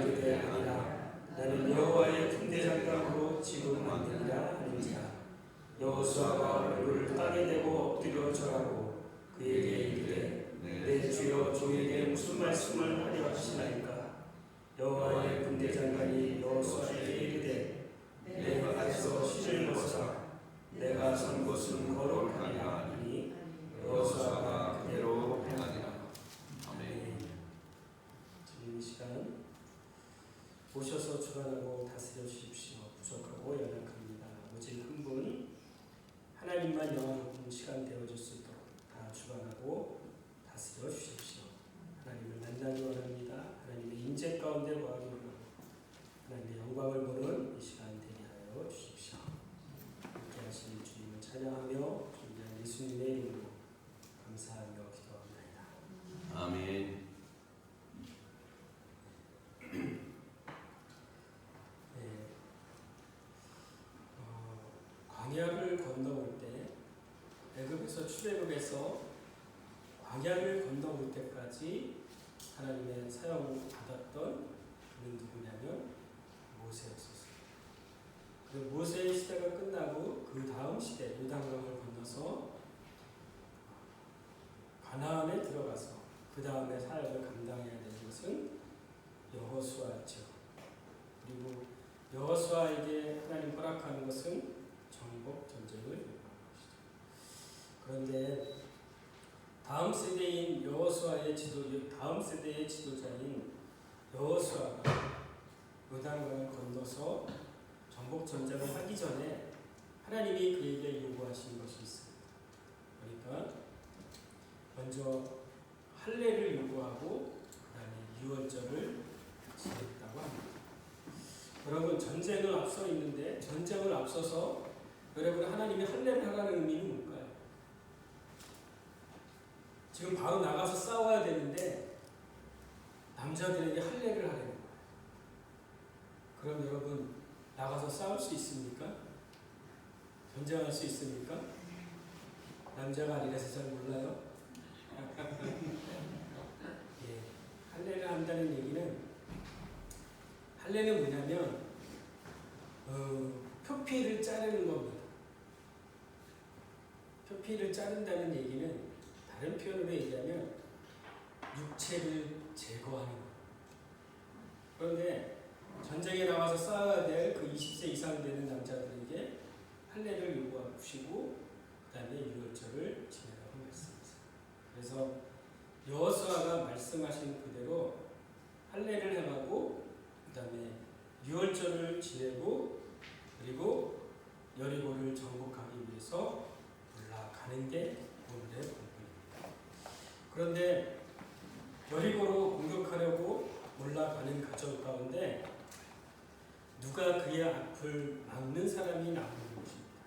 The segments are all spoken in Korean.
이르되 아니라 나는 여호와의 군대 장관으로 지금 만드니라 하는지라. 여호수아가 얼굴을 땅에 대고 엎드려 절하고 그에게 이르되 내 주여 종에게 무슨 말씀을 하려 하시나이까. 여호와의 군대 장관이 여호수아에게 이르되 내가 가서 신을 벗어라. 내가 선 곳은 거룩하니라 하니 여호수아가 그대로 행하니라. 아멘. 지금 이 시간 오셔서 주관하고 다스려 주십시오. 부족하고 연약합니다. 오직 한 분 하나님만 영화로운 시간 되어줄 수 있도록 다 주관하고 다스려 주십시오. 하나님을 만나기 원합니다. 하나님의 인재 가운데 거하기 원하고 하나님의 영광을 보는 이 시간 되게 하여 주십시오. 함께 하신 주님을 찬양하며 존귀한 예수님의 이름으로 감사하며 기도합니다. 아멘. 광야를 건너올 때, 애굽에서 출애굽에서 광야를 건너올 때까지 하나님의 사용을 받았던 그는 누구냐면 모세였었어요. 그 모세의 시대가 끝나고 그 다음 시대 요단강을 건너서 가나안에 들어가서 그 다음에 사역을 감당해야 되는 것은 여호수아죠. 그리고 여호수아에게 하나님 허락하는 것은 정복 전쟁을 요구하는 것이죠. 그런데 다음 세대의 지도자인 여호수아가 요단강을 건너서 정복 전쟁을 하기 전에 하나님이 그에게 요구하신 것이 있습니다. 그러니까 먼저 할례를 요구하고 그다음에 유월절을 지냈다고 합니다. 여러분, 전쟁을 앞서 있는데 전쟁을 앞서서 여러분 하나님이 할례를 하라는 의미는 뭘까요? 지금 바로 나가서 싸워야 되는데 남자들에게 할례를 하라는 거예요. 그럼 여러분 나가서 싸울 수 있습니까? 전쟁할 수 있습니까? 남자가 아니라서 잘 몰라요. 예, 할례를 한다는 얘기는 할례는 뭐냐면 표피를 자르는 겁니다. 표피를 자른다는 얘기는 다른 표현으로 얘기하면 육체를 제거하는 거예요. 그런데 전쟁에 나와서 싸워야 될 그 20세 이상 되는 남자들에게 할례를 요구하시고 그 다음에 유월절을 지내라고 말씀하세요. 그래서 여호수아가 말씀하신 그대로 할례를 행하고 그 다음에 유월절을 지내고 그리고 여리고를 정복하기 위해서 올라가는 게 오늘의 본문입니다. 그런데 여리고로 공격하려고 올라가는 과정 가운데 누가 그의 앞을 막는 사람이 나오는 것입니다.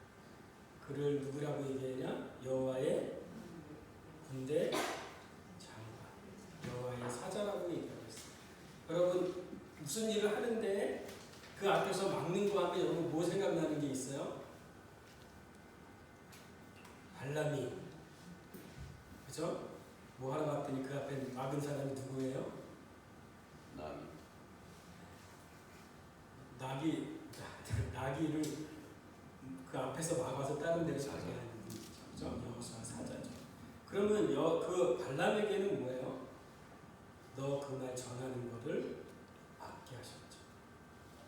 그를 누구라고 얘기하냐? 여호와의 군대 장관, 여호와의 사자라고 얘기하고 있습니다. 여러분, 무슨 일을 하는데 그 앞에서 막는 거 하면 여러분 뭐 생각나는 게 있어요? 발람이, 그죠? 뭐 하러 갔더니 그 앞에 막은 사람이 누구예요? 나귀를 그 앞에서 막아서 다른 데로 가게 하는 분이죠. 여호수아 사자죠. 그러면 그 발람에게는 뭐예요? 너 그 말 전하는 것을 막게 하셨죠.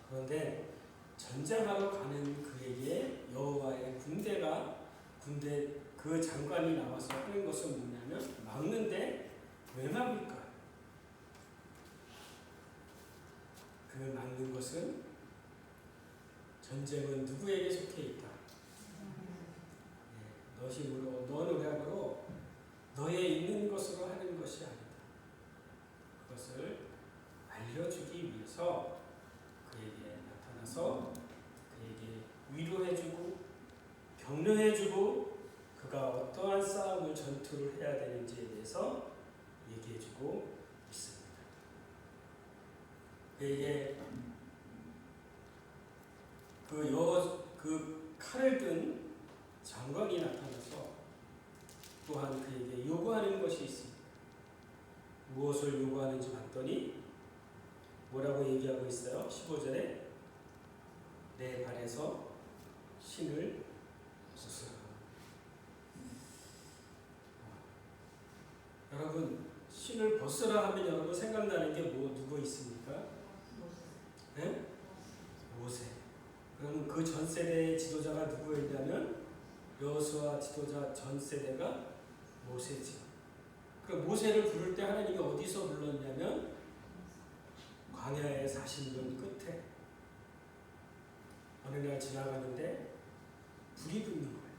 그런데 전쟁하러 가는 그에게 여호와의 군대 그 장관이 나와서 하는 것은 뭐냐면 막는데 왜 막을까요? 그 막는 것은 전쟁은 누구에게 속해 있다. 너 힘으로, 너 노력으로, 너의 있는 것으로 하는 것이 아니다. 그것을 알려주기 위해서 그에게 나타나서 그에게 위로해주고 격려해주고 그가 어떠한 싸움을 전투를 해야 되는지에 대해서 얘기해주고 있습니다. 그에게 그 칼을 든 장관이 나타나서 또한 그에게 요구하는 것이 있습니다. 무엇을 요구하는지 봤더니 뭐라고 얘기하고 있어요? 15절에 내 발에서 신을 벗으라. 여러분, 신을 벗으라 하면 여러분 생각나는 게 누구 있습니까? 네? 모세. 그러면 그 전 세대의 지도자가 누구였냐면 여호수아 지도자 전 세대가 모세지. 그 모세를 부를 때 하나님이 어디서 불렀냐면 광야의 40년 끝에 어느 날 지나가는데 불이 붙는 거예요.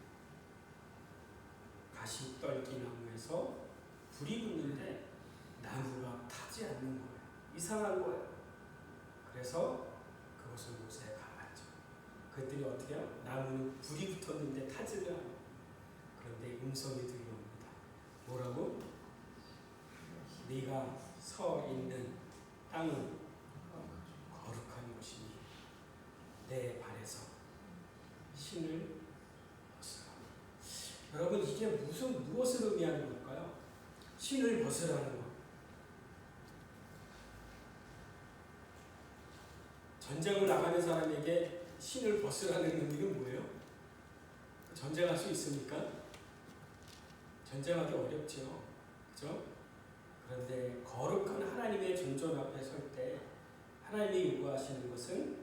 가시떨기 나무에서 불이 붙는데 나무가 타지 않는 거예요. 이상한 거예요. 그래서 그것을 모세가 가봤죠. 그랬더니 어떻게 해요? 나무는 불이 붙었는데 타지를 않아요. 그런데 음성이 들려옵니다. 뭐라고? 네가 서 있는 땅은 거룩한 곳이니 내 발에서 신을 벗으라. 여러분, 이게 무엇을 의미하는 걸까요? 신을 벗으라는 것. 전쟁을 나가는 사람에게 신을 벗으라는 의미는 뭐예요? 전쟁할 수 있습니까? 전쟁하기 어렵죠. 그죠? 그런데 거룩한 하나님의 존존 앞에 설 때 하나님이 요구하시는 것은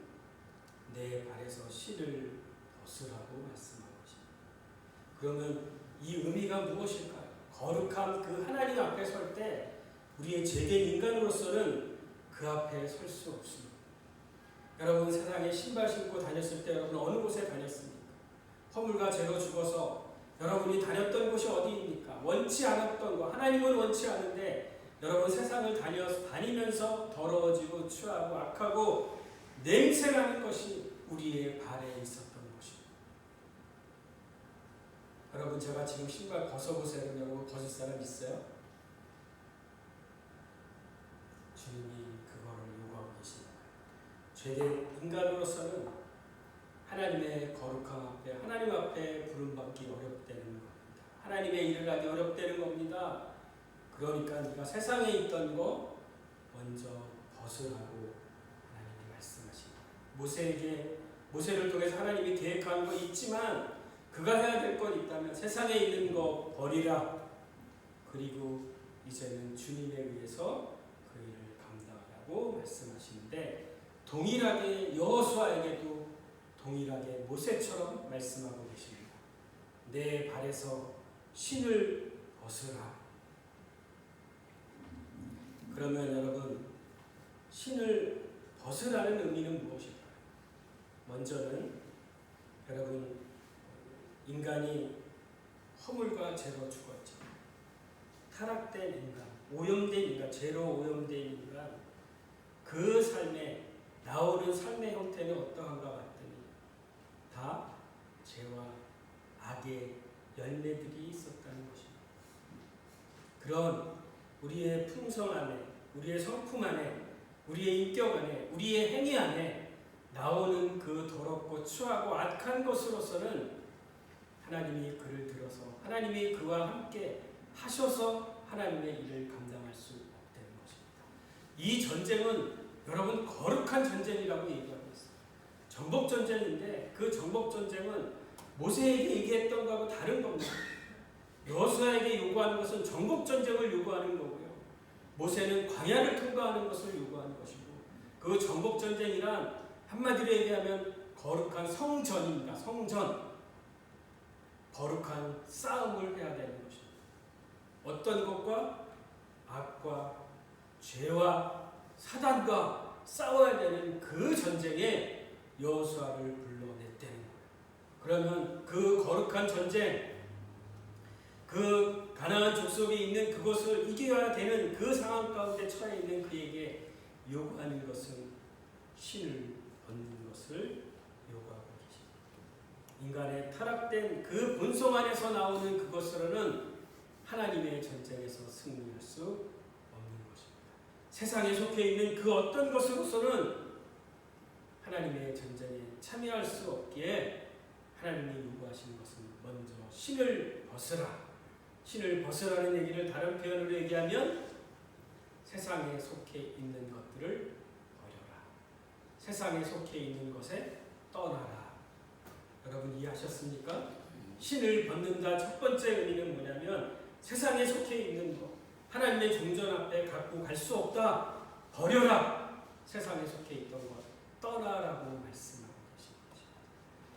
내 발에서 신을 벗으라고 말씀하고 계십니다. 그러면 이 의미가 무엇일까요? 거룩한 그 하나님 앞에 설 때 우리의 죄된 인간으로서는 그 앞에 설 수 없습니다. 여러분, 세상에 신발 신고 다녔을 때 여러분 어느 곳에 다녔습니까? 허물과 죄로 죽어서 여러분이 다녔던 곳이 어디입니까? 원치 않았던 거, 하나님은 원치 않은데 여러분 세상을 다니면서 더러워지고 추하고 악하고 냄새나는 것이 우리의 발에 있었던 것입니다. 여러분, 제가 지금 신발 벗어보세요. 여러분 벗을 사람 있어요? 주님이 그거를 요구하고 계십니다. 죄된 인간으로서는 하나님의 거룩함 앞에, 하나님 앞에 부름받기 어렵다는 겁니다. 하나님의 일을 하기 어렵다는 겁니다. 그러니까 네가 세상에 있던 거 먼저 벗으라고 하나님이 말씀하십니다. 모세를 통해서 하나님이 계획한 거 있지만 그가 해야 될 것 있다면 세상에 있는 거 버리라. 그리고 이제는 주님에 의해서 그 일을 감당하라고 말씀하시는데 동일하게 여호수아에게도 동일하게 모세처럼 말씀하고 계십니다. 내 발에서 신을 벗으라. 그러면 여러분, 신을 벗으라는 의미는 무엇일까요? 먼저는 여러분, 인간이 허물과 죄로 죽었죠. 타락된 인간, 오염된 인간, 죄로 오염된 인간, 그 삶에 나오는 삶의 형태는 어떠한가 봤더니 다 죄와 악의 열매들이 있었다는 것입니다. 그런 우리의 품성 안에, 우리의 성품 안에, 우리의 인격 안에, 우리의 행위 안에 나오는 그 더럽고 추하고 악한 것으로서는 하나님이 그를 들어서 하나님이 그와 함께 하셔서 하나님의 일을 감당할 수 없다는 것입니다. 이 전쟁은 여러분 거룩한 전쟁이라고 얘기하고 있어요. 정복전쟁인데 그 정복전쟁은 모세에게 얘기했던 것하고 다른 겁니다. 여호수아에게 요구하는 것은 정복전쟁을 요구하는 거고요. 모세는 광야를 통과하는 것을 요구하는 것이고, 그 정복전쟁이란 한마디로 얘기하면 거룩한 성전입니다. 성전. 거룩한 싸움을 해야 되는 것입니다. 어떤 것과? 악과 죄와 사단과 싸워야 되는 그 전쟁에 여호수아를 불러냈다는 거예요. 그러면 그 거룩한 전쟁, 그 가나안 족속에 있는 그것을 이겨야 되는 그 상황 가운데 처해 있는 그에게 요구하는 것은 신을 벗는 것을 요구하고 계십니다. 인간의 타락된 그 본성 안에서 나오는 그것으로는 하나님의 전쟁에서 승리할 수 없는 것입니다. 세상에 속해 있는 그 어떤 것으로서는 하나님의 전쟁에 참여할 수 없기에 하나님이 요구하시는 것은 먼저 신을 벗으라. 신을 벗으라는 얘기를 다른 표현으로 얘기하면 세상에 속해 있는 것들을 세상에 속해 있는 것에 떠나라. 여러분 이해하셨습니까? 신을 벗는다 첫 번째 의미는 뭐냐면 세상에 속해 있는 것, 하나님의 종전 앞에 갖고 갈 수 없다. 버려라. 세상에 속해 있던 것 떠나라고 말씀하고 계신 것입니다.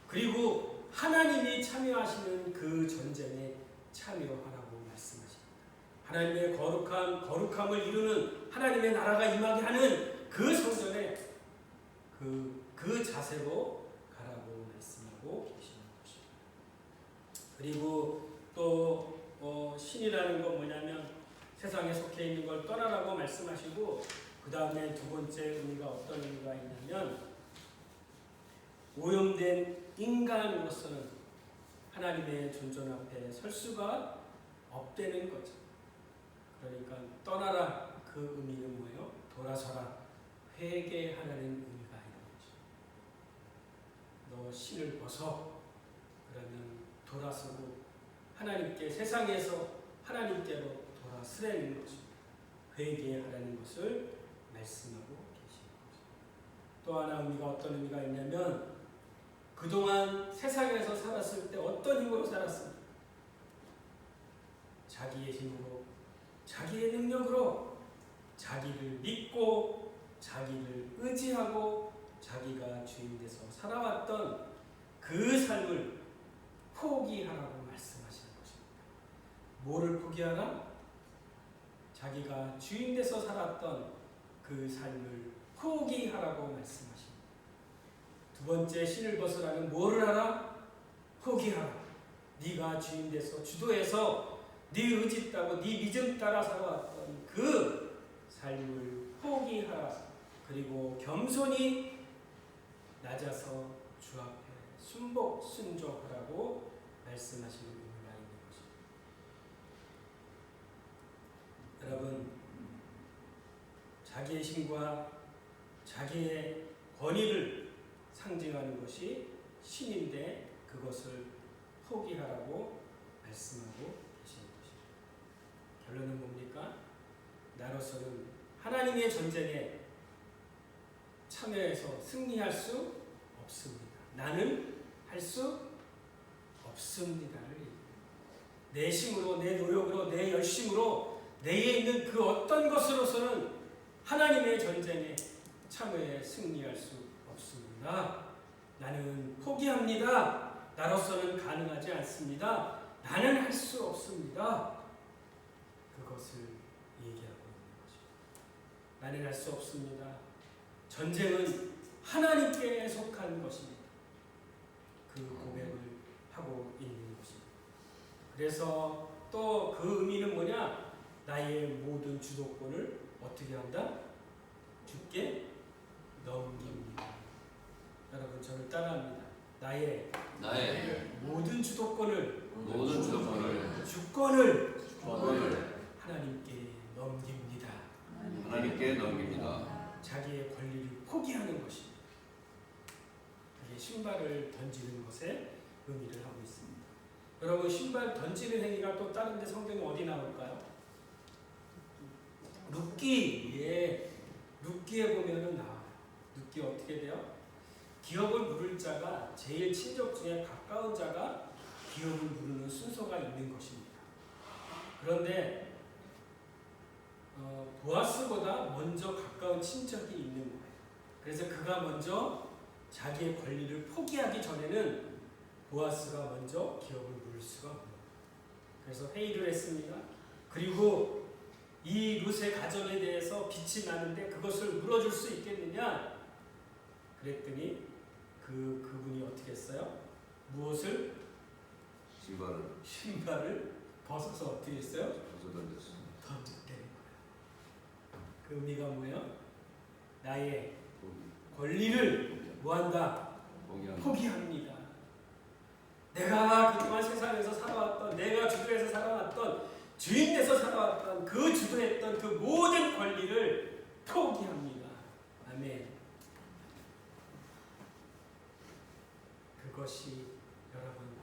그리고 하나님이 참여하시는 그 전쟁에 참여하라고 말씀하십니다. 하나님의 거룩함을 이루는 하나님의 나라가 임하게 하는 그 성전에 그 자세로 가라고 말씀하고 계시는 것입니다. 그리고 또 신이라는 건 뭐냐면 세상에 속해 있는 걸 떠나라고 말씀하시고, 그 다음에 두 번째 의미가 어떤 의미가 있냐면 오염된 인간으로서는 하나님의 존전 앞에 설 수가 없다는 거죠. 그러니까 떠나라 그 의미는 뭐예요? 돌아서라, 회개하라는 의미가 있는 거죠. 너 신을 벗어. 그러면 돌아서고 하나님께, 세상에서 하나님께로 돌아서라는 것입니다. 회개하라는 것을 말씀하고 계신 거죠. 또 하나 의미가 어떤 의미가 있냐면 그동안 세상에서 살았을 때 어떤 힘으로 살았습니까? 자기의 힘으로, 자기의 능력으로, 자기를 믿고 자기를 의지하고 자기가 주인 돼서 살아왔던 그 삶을 포기하라고 말씀하시는 것입니다. 뭐를 포기하라? 자기가 주인 돼서 살았던 그 삶을 포기하라고 말씀하십니다. 두 번째, 신을 벗으라는 뭐를 하라? 포기하라. 네가 주인 돼서 주도해서 네 의지 따고 네 믿음 따라 살아왔던 그 삶을 포기하라. 그리고 겸손히 낮아서 주 앞에 순종하라고 말씀하시는 의미가 있는 것입니다. 여러분, 자기의 힘과 자기의 권위를 상징하는 것이 신인데 그것을 포기하라고 말씀하고 계시는 것입니다. 결론은 뭡니까? 나로서는 하나님의 전쟁에 참여해서 승리할 수 없습니다. 나는 할 수 없습니다를 얘기합니다. 내 힘으로, 내 노력으로, 내 열심으로 내에 있는 그 어떤 것으로서는 하나님의 전쟁에 참여해 승리할 수 없습니다. 나는 포기합니다. 나로서는 가능하지 않습니다. 나는 할 수 없습니다. 그것을 얘기하고 있는 것입니다. 나는 할 수 없습니다. 전쟁은 하나님께 속한 것입니다. 그 고백을 하고 있는 것입니다. 그래서 또 그 의미는 뭐냐? 나의 모든 주도권을 어떻게 한다? 주께 넘깁니다. 여러분 저를 따라합니다. 나의 모든 주도권을 주권을 하나님께 넘깁니다. 자기의 권리를 포기하는 것입니다. 그게 신발을 던지는 것에 의미를 하고 있습니다. 여러분 신발 던지는 행위가 또 다른 데 성경에 어디 나올까요? 룻기에 보면은 나와요. 룻기 어떻게 돼요? 기업을 물을 자가 제일 친족 중에 가까운 자가 기업을 물는 순서가 있는 것입니다. 그런데 보아스보다 먼저 가까운 친척이 있는 거예요. 그래서 그가 먼저 자기의 권리를 포기하기 전에는 보아스가 먼저 기업을 물을 수가 없는 거예요. 그래서 회의를 했습니다. 그리고 이 룻의 가정에 대해서 빛이 나는데 그것을 물어줄 수 있겠느냐? 그랬더니 그분이 어떻게 했어요? 무엇을? 신발을 벗어서 어떻게 했어요? 던졌다는 거예요. 그 의미가 뭐예요? 나의 권리를 뭐한다? 포기합니다. 내가 그동안 세상에서 살아왔던, 내가 주도해서 살아왔던, 주인돼서 살아왔던, 그 주도했던 그 모든 권리를 포기합니다. 아멘. 그것이 여러분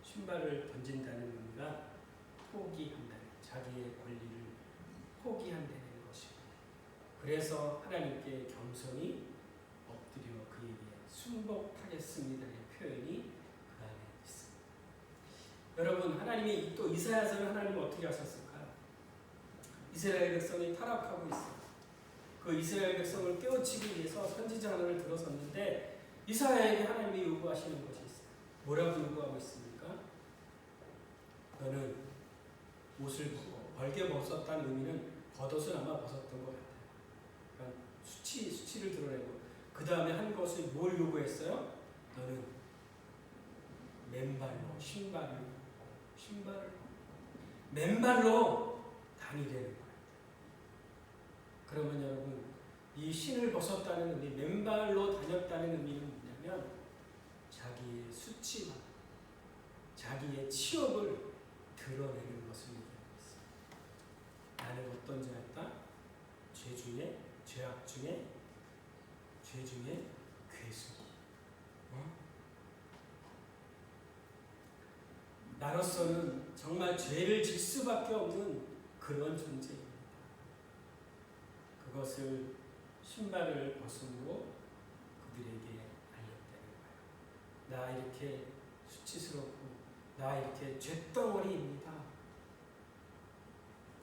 신발을 던진다는 의미가 포기한다는, 자기의 권리를 포기한다는 것입니다. 그래서 하나님께 겸손히 엎드려 순복하겠습니다의 표현이 그 안에 있습니다. 여러분, 하나님이 또 이사야서는 하나님은 어떻게 하셨을까요? 이스라엘 백성이 타락하고 있어요. 그 이스라엘 백성을 깨우치기 위해서 선지자 하나를 들어섰는데 이사야에게 하나님이 요구하시는 것이 있어요. 뭐라고 요구하고 있습니까? 너는 옷을 벌게 벗었다는 의미는 겉옷은 아마 벗었던 것 같아요. 그러니까 수치를 드러내고 그 다음에 한 것을 뭘 요구했어요? 너는 맨발로 맨발로 다니라는 거예요. 그러면 여러분, 이 신을 벗었다는 의미, 맨발로 다녔다는 의미는 뭐냐면 자기의 수치와 자기의 치욕을 드러내는 것을 얘기하고 있어요. 나는 어떤 자였다? 죄악 중에 괴수. 나로서는 정말 죄를 질 수밖에 없는 그런 존재입니다. 그것을 신발을 벗음으로 그들에게 알렸다는 거예요. 나 이렇게 수치스럽고 나 이렇게 쇳덩어리입니다.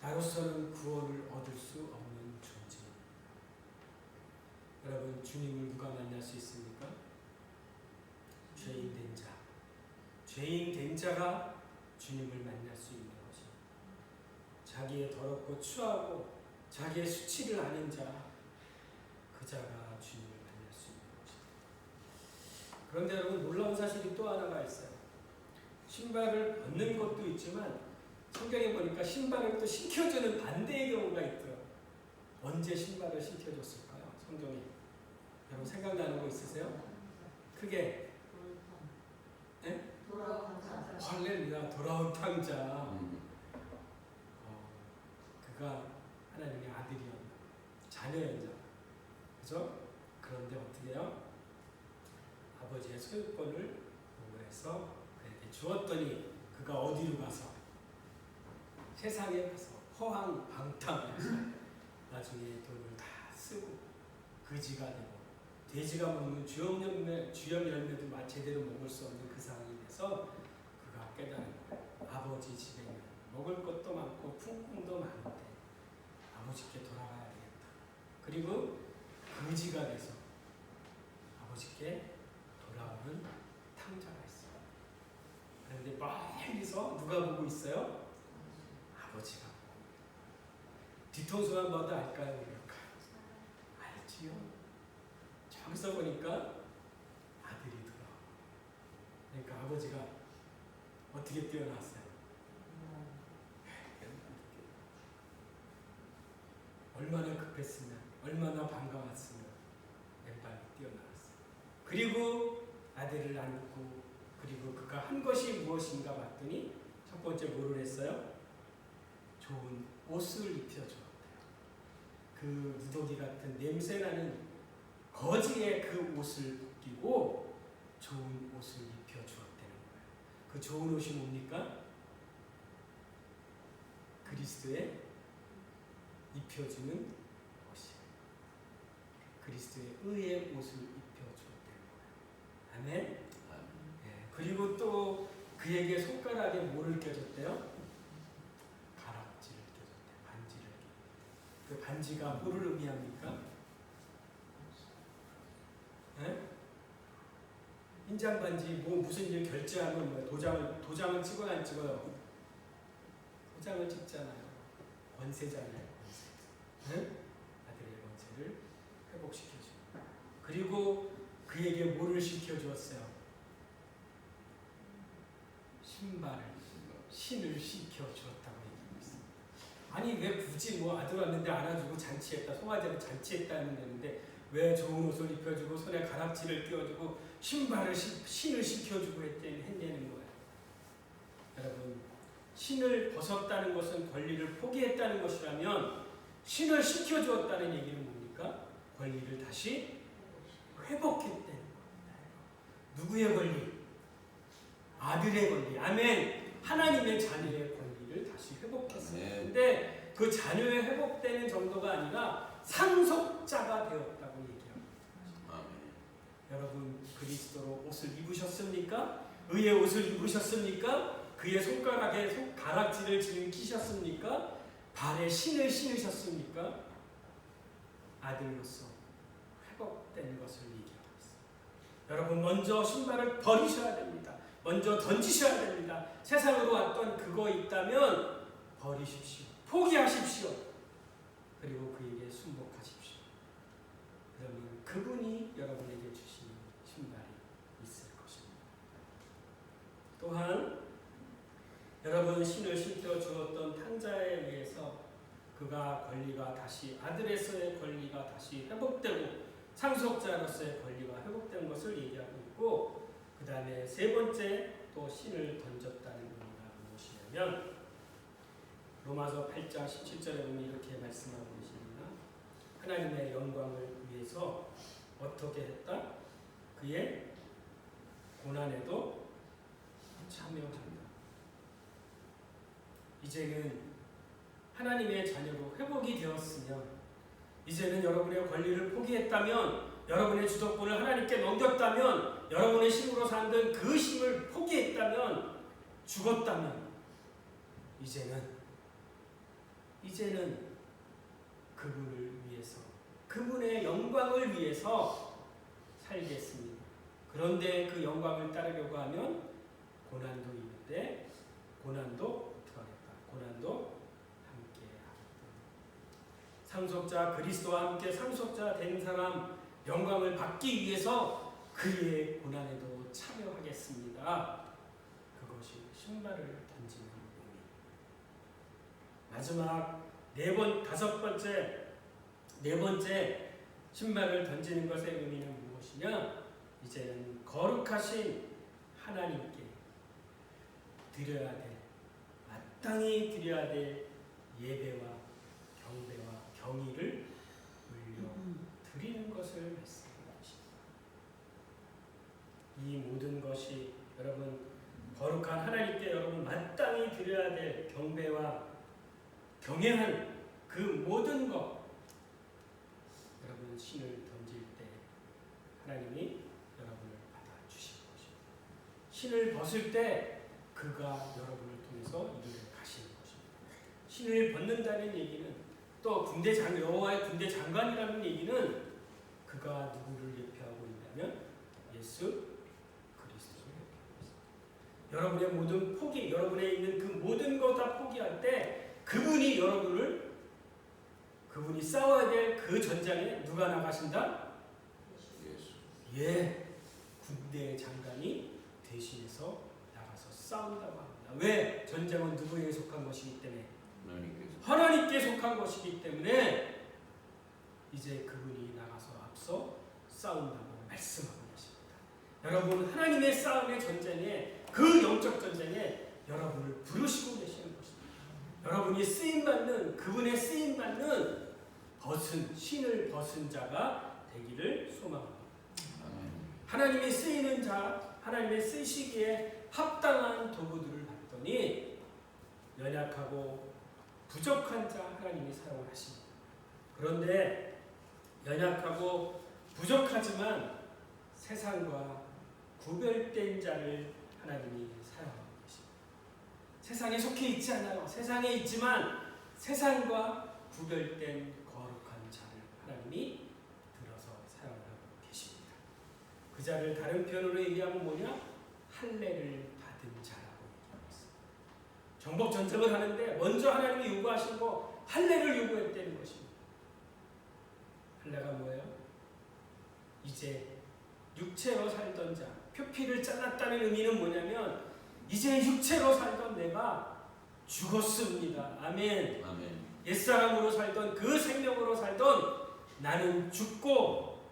나로서는 구원을 얻을 수 없는 존재입니다. 여러분, 주님을 누가 만날 수 있습니까? 죄인 된 자. 죄인 된 자가 주님을 만날 수 있는 것입니다. 자기의 더럽고 추하고 자기의 수치를 아는 자, 그 자가 주님을 만날 수 있는 것입니다. 그런데 여러분, 놀라운 사실이 또 하나가 있어요. 신발을 벗는 것도 있지만 성경에 보니까 신발을 또 신겨주는 반대의 경우가 있더라고요. 언제 신발을 신겨줬을까요? 성경에. 여러분 생각나는 거 있으세요? 크게. 네? 할렐루야, 돌아온 탕자. 그가 하나님의 아들이었나, 자녀였나, 그죠? 그런데 어떻게 해요? 아버지의 소유권을 보고해서 그에게 주었더니 그가 어디로 가서? 세상에 가서 허황방탕해서 나중에 돈을 다 쓰고 거지가 되고 돼지가 먹는 주염 열매도 제대로 먹을 수 없는 그 상황이 돼서 그가 깨달은 거예요. 아버지 집에는 먹을 것도 많고 품꾼도 많은데 아버지께 돌아가야 되겠다. 그리고 거지가 돼서 아버지께 돌아오는 탕자가 있어요. 그런데 멀리서 누가 보고 있어요? 아버지가. 뒤통수만 봐도 알까요? 모를까요? 알지요. 저기서 보니까 아들이 돌아와. 그러니까 아버지가 어떻게 뛰어났어요? 얼마나 급했으면, 얼마나 반가웠으면 맨발로 뛰어나왔어요. 그리고 아들을 안고, 그리고 그가 한 것이 무엇인가 봤더니 첫 번째 뭐를 했어요? 좋은 옷을 입혀주었대요. 그 누더기 같은 냄새나는 거지의 그 옷을 벗기고 좋은 옷을 입혀주었다는 거예요. 그 좋은 옷이 뭡니까? 그리스도의 입혀주는 옷이에요. 그리스도의 의의 옷을 입혀주었다는 거예요. 아멘? 네. 그리고 또 그에게 손가락에 뭐를 껴줬대요? 가락지를 껴줬대요. 반지를 껴줬대요. 그 반지가 뭐를 의미합니까? 네? 인장 반지, 뭐 무슨 일 결제하면 뭐 도장을 찍어요, 안 찍어요? 도장을 찍잖아요. 권세잖아요, 권세. 네? 아들의 권세를 회복시켜줍니다. 그리고 그에게 뭐를 시켜주었어요? 신을 시켜주었다고 얘기하고 있습니다. 아니 왜 굳이 뭐 아들 왔는데 안아주고 잔치했다, 송아지로 잔치했다 하면 되는데 왜 좋은 옷을 입혀주고 손에 가락지를 끼워주고 신을 시켜주고 했냐는 거예요. 여러분, 신을 벗었다는 것은 권리를 포기했다는 것이라면 신을 시켜주었다는 얘기는 뭡니까? 권리를 다시 회복했다는 겁니다. 누구의 권리? 아들의 권리. 아멘. 하나님의 자녀의 권리를 다시 회복했어요. 근데 그 자녀의 회복되는 정도가 아니라 상속자가 되었다고 얘기합니다. 여러분 그리스도로 옷을 입으셨습니까? 의의 옷을 입으셨습니까? 그의 손가락에 가락지를 지금 끼셨습니까? 발에 신을 신으셨습니까? 아들로서 회복된 것을 얘기하고 있습니다. 여러분 먼저 신발을 버리셔야 됩니다. 먼저 던지셔야 됩니다. 세상으로 왔던 그거 있다면 버리십시오. 포기하십시오. 그리고 그에게 순복하십시오. 그러면 그분이 여러분에게 주시는 신발이 있을 것입니다. 또한 여러분 신을 신겨 주었던 탕자에 의해서 그가 권리가 다시 아들에서의 권리가 다시 회복되고 상속자로서의 권리가 회복된 것을 얘기하고 있고, 그 다음에 세 번째 또 신을 던졌다는 의미가 무엇이냐면 로마서 8장 17절에 보면 이렇게 말씀하고 계십니다. 하나님의 영광을 위해서 어떻게 했다? 그의 고난에도 참여한다. 이제는 하나님의 자녀로 회복이 되었으면, 이제는 여러분의 권리를 포기했다면, 여러분의 주도권을 하나님께 넘겼다면, 여러분의 힘으로 살던 그 힘을 포기했다면, 죽었다면, 이제는 그분을 위해서, 그분의 영광을 위해서 살겠습니다. 그런데 그 영광을 따르려고 하면 고난도 있는데, 고난도 어떻게 하겠다? 고난도 함께 하겠다. 상속자 그리스도와 함께 상속자 된 사람 영광을 받기 위해서 그의 고난에도 참여하겠습니다. 그것이 신발을 던지는 의미. 마지막 네 번째 신발을 던지는 것의 의미는 무엇이냐? 이제는 거룩하신 하나님께 드려야 될, 마땅히 드려야 될 예배와 경배와 경의를 물려 드리는 것을 말씀하고 있습니다. 이 모든 것이 여러분 거룩한 하나님께 여러분 마땅히 드려야 될 경배와 경외한 그 모든 것, 여러분 신을 던질 때 하나님이 여러분을 받아주실 것입니다. 신을 벗을 때 그가 여러분을 통해서 이 길을 가시는 것입니다. 신을 벗는다는 얘기는, 또 여호와의 군대 장관이라는 얘기는 그가 누구를 예표하고 있냐면 예수 그리스도를 예표하고 있습니다. 여러분의 모든 포기, 여러분에 있는 그 모든 것 다 포기할 때 그분이 그분이 싸워야 될 그 전장에 누가 나가신다? 예수. 군대 장관이 대신해서 나가서 싸운다고 합니다. 왜? 전쟁은 누구에게 속한 것이기 때문에? 하나님께 속한 것이기 때문에 이제 그분이 나가서 앞서 싸운다고 말씀하고 계십니다. 여러분 하나님의 싸움의 전쟁에, 그 영적 전쟁에 여러분을 부르시고 계시는 것입니다. 여러분이 쓰임받는, 그분의 쓰임받는 신을 벗은 자가 되기를 소망합니다. 하나님이 쓰이는 자, 하나님의 쓰시기에 합당한 도구들을 받더니 연약하고 부족한 자 하나님이 사용을 하십니다. 그런데 연약하고 부족하지만 세상과 구별된 자를 하나님이 사용하고 계십니다. 세상에 속해 있지 않아요. 세상에 있지만 세상과 구별된 거룩한 자를 하나님이 들어서 사용하고 계십니다. 그 자를 다른 표현으로 얘기하면 뭐냐? 할례를 받은 자라고 얘기하고 있습니다. 정복 전쟁을 하는데 먼저 하나님이 요구하신 거 할례를 요구했다는 것입니다. 할례가 뭐예요? 이제 육체로 살던 자, 표피를 잘랐다는 의미는 뭐냐면 이제 육체로 살던 내가 죽었습니다. 아멘. 옛사람으로 살던 그 생명으로 살던 나는 죽고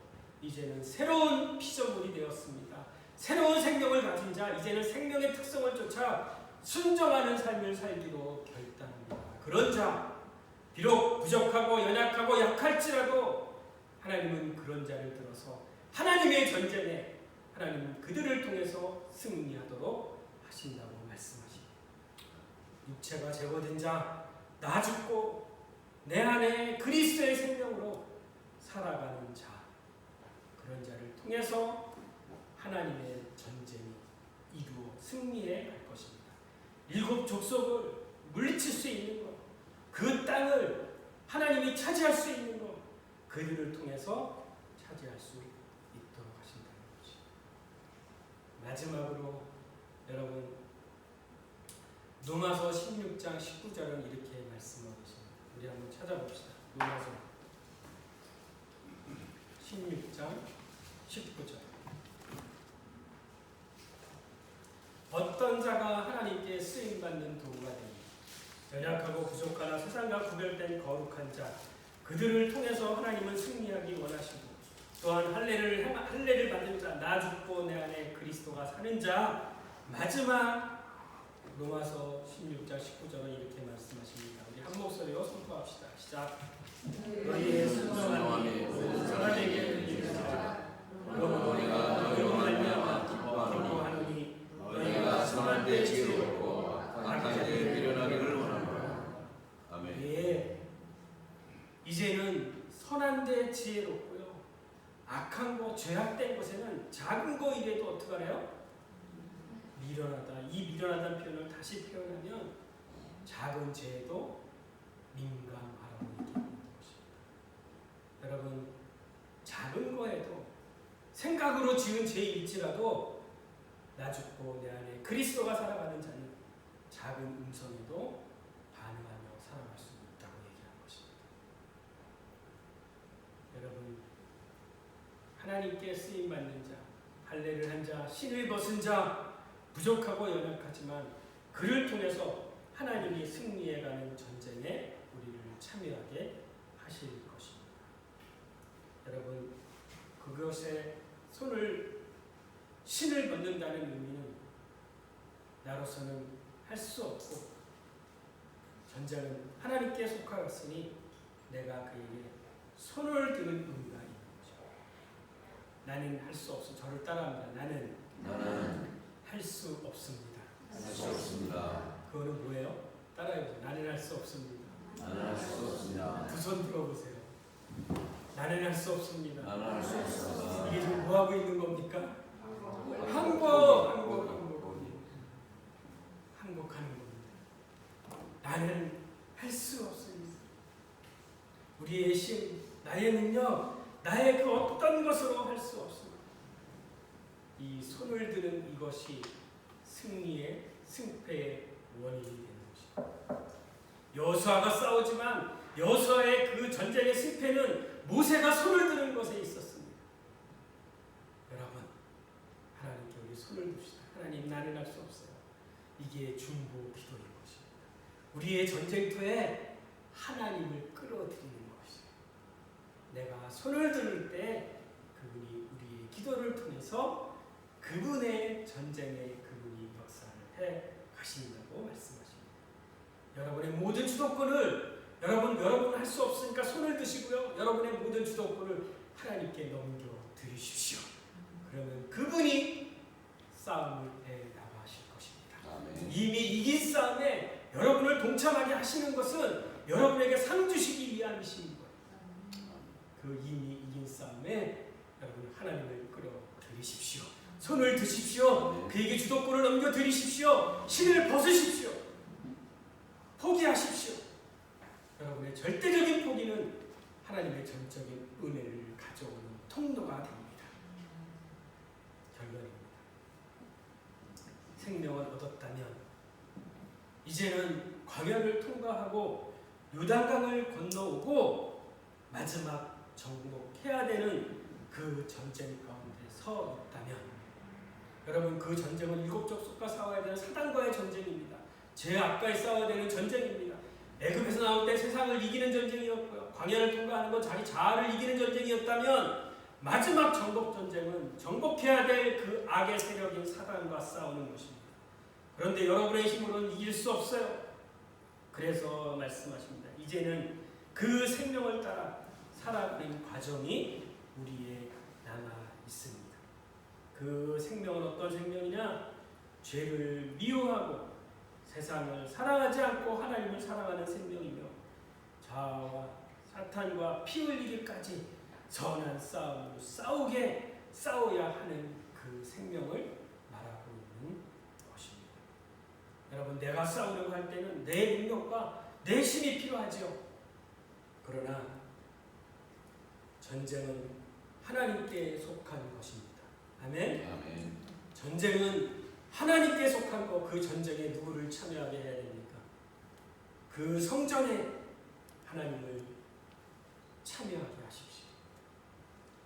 이제는 새로운 피조물이 되었습니다. 새로운 생명을 가진 자, 이제는 생명의 특성을 쫓아 순종하는 삶을 살기로 결단합니다. 그런 자, 비록 부족하고 연약하고 약할지라도 하나님은 그런 자를 들어서 하나님의 전쟁에 하나님은 그들을 통해서 승리하도록 하신다고 말씀하십니다. 육체가 제거된 자, 나 죽고 내 안에 그리스도의 생명으로 살아가는 자, 그런 자를 통해서 하나님의 전쟁이 이루어 승리해 갈 것입니다. 7 족속을 물리칠 수 있는 것, 그 땅을 하나님이 차지할 수 있는 것, 그들을 통해서 차지할 수 있도록 하신다는 것입니다. 마지막으로 여러분, 로마서 16장 19절은 이렇게 말씀하고 있습니다. 우리 한번 찾아봅시다. 로마서 16장 19절. 어떤 자가 하나님께 쓰임받는 도구가 되니 연약하고 부족하나 세상과 구별된 거룩한 자, 그들을 통해서 하나님은 승리하기 원하시고, 또한 할례를 받는 자, 나 죽고 내 안에 그리스도가 사는 자, 마지막 로마서 16장 19절은 이렇게 말씀하십니다. 우리 한 목소리로 선포합시다. 시작. 너희의 순종함이 모든 사람에게 들리리라. 그러므로 우리가 너희로 말미암아 기뻐하노니 너희가 선한 데 지혜롭고 악한 데 미련하기를 원하노라. 아멘. 예. 이제는 선한 데 지혜롭고요, 악한 거, 죄악된 것에는 작은 거 이래도 어떻게 하래요? 미련하다. 이 미련하다는 표현을 다시 표현하면 작은 죄에도 민감하라고 얘기하는 것입니다. 여러분, 작은 거에도 생각으로 지은 죄일지라도 나 죽고 내 안에 그리스도가 살아가는 자는 작은 음성에도 반응하며 살아갈 수 있다고 얘기하는 것입니다. 여러분, 하나님께 쓰임받는 자, 할례를 한 자, 신을 벗은 자, 부족하고 연약하지만 그를 통해서 하나님이 승리해가는 전쟁에 우리를 참여하게 하실 것입니다. 여러분, 그것에 신을 벗는다는 의미는 나로서는 할 수 없고, 전쟁은 하나님께 속하였으니 내가 그에게 손을 드는 의미가 있는 거죠. 나는 할 수 없어. 저를 따라합니다. 나는 할 수 없습니다. 할 수 없습니다. 그거는 뭐예요? 따라해보세요. 나는 할 수 없습니다. 나는 할 수 없습니다. 두 손 들어보세요. 나는 할 수 없습니다. 나는 할 수 없습니다. 이게 지금 뭐 하고 있는 겁니까? 항복하는 겁니다. 나는 할 수 없습니다. 우리의 힘, 나의 능력, 나의 그 어떤 것으로 할 수 없습니다. 이 손을 드는 이것이 승패의 원인이 되는 것입니다. 여호수아가 싸우지만 여호수아의 그 전쟁의 승패는 모세가 손을 드는 것에 있었습니다. 여러분, 하나님께 우리 손을 둡시다. 하나님, 나는 할 수 없어요. 이게 중보 기도인 것입니다. 우리의 전쟁터에 하나님을 끌어들이는 것이에요. 내가 손을 들 때 그분이 우리의 기도를 통해서 그분의 전쟁에 그분이 역사를 해 가신다고 말씀하십니다. 여러분의 모든 주도권을 여러분 할 수 없으니까 손을 드시고요, 여러분의 모든 주도권을 하나님께 넘겨 드리십시오. 그러면 그분이 싸움을 해 나가실 것입니다. 아멘. 이미 이긴 싸움에 여러분을 동참하게 하시는 것은 여러분에게 상 주시기 위함이신 거예요. 그 이미 이긴 싸움에 여러분 하나님을 끌어 들이십시오. 손을 드십시오. 그에게 주도권을 넘겨 드리십시오. 신을 벗으십시오. 포기하십시오. 여러분의 절대적인 포기는 하나님의 전적인 은혜를 가져오는 통로가 됩니다. 결론입니다. 생명을 얻었다면 이제는 광야를 통과하고 요단강을 건너오고 마지막 정복해야 되는 그 전쟁 가운데 서 있다면, 여러분, 그 전쟁은 7 족속과 싸워야 되는 사단과의 전쟁입니다. 죄악과에 싸워야 되는 전쟁입니다. 애굽에서 나올 때 세상을 이기는 전쟁이었고요, 광야를 통과하는 건 자기 자아를 이기는 전쟁이었다면, 마지막 정복 전쟁은 정복해야 될 그 악의 세력인 사단과 싸우는 것입니다. 그런데 여러분의 힘으로는 이길 수 없어요. 그래서 말씀하십니다. 이제는 그 생명을 따라 살아가는 과정이 우리에 남아 있습니다. 그 생명은 어떤 생명이냐? 죄를 미워하고 세상을 사랑하지 않고 하나님을 사랑하는 생명이며, 자아와 사탄과 피 흘리기까지 선한 싸움으로 싸워야 하는 그 생명을 말하고 있는 것입니다. 여러분, 내가 싸우려고 할 때는 내 능력과 내 힘이 필요하죠. 그러나 전쟁은 하나님께 속한 것입니다. 아멘. 아멘. 전쟁은 하나님께 속한 거. 그 전쟁에 누구를 참여하게 해야 됩니까? 그 성전에 하나님을 참여하게 하십시오.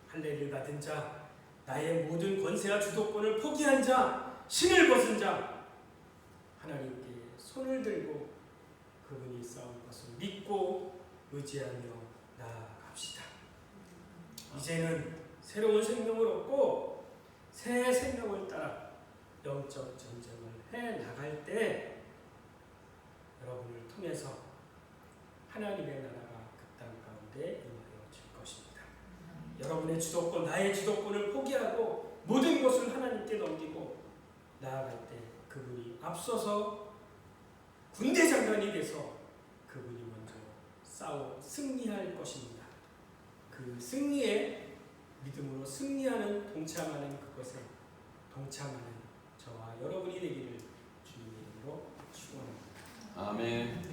할례를 받은 자, 나의 모든 권세와 주도권을 포기한 자, 신을 벗은 자, 하나님께 손을 들고 그분이 싸운 것을 믿고 의지하며 나아갑시다. 이제는 새로운 생명을 얻고 새 생명을 따라 영적 전쟁을 해 나갈 때 여러분을 통해서 하나님의 나라가 그 땅 가운데 임하여 줄 것입니다. 여러분의 주도권, 나의 주도권을 포기하고 모든 것을 하나님께 넘기고 나아갈 때 그분이 앞서서 군대 장관이 돼서 그분이 먼저 싸워 승리할 것입니다. 그 승리에 믿음으로 승리하는 동참하는 그것에 동참하는 저와 여러분이 되기를 주님의 이름으로 축원합니다. 아멘.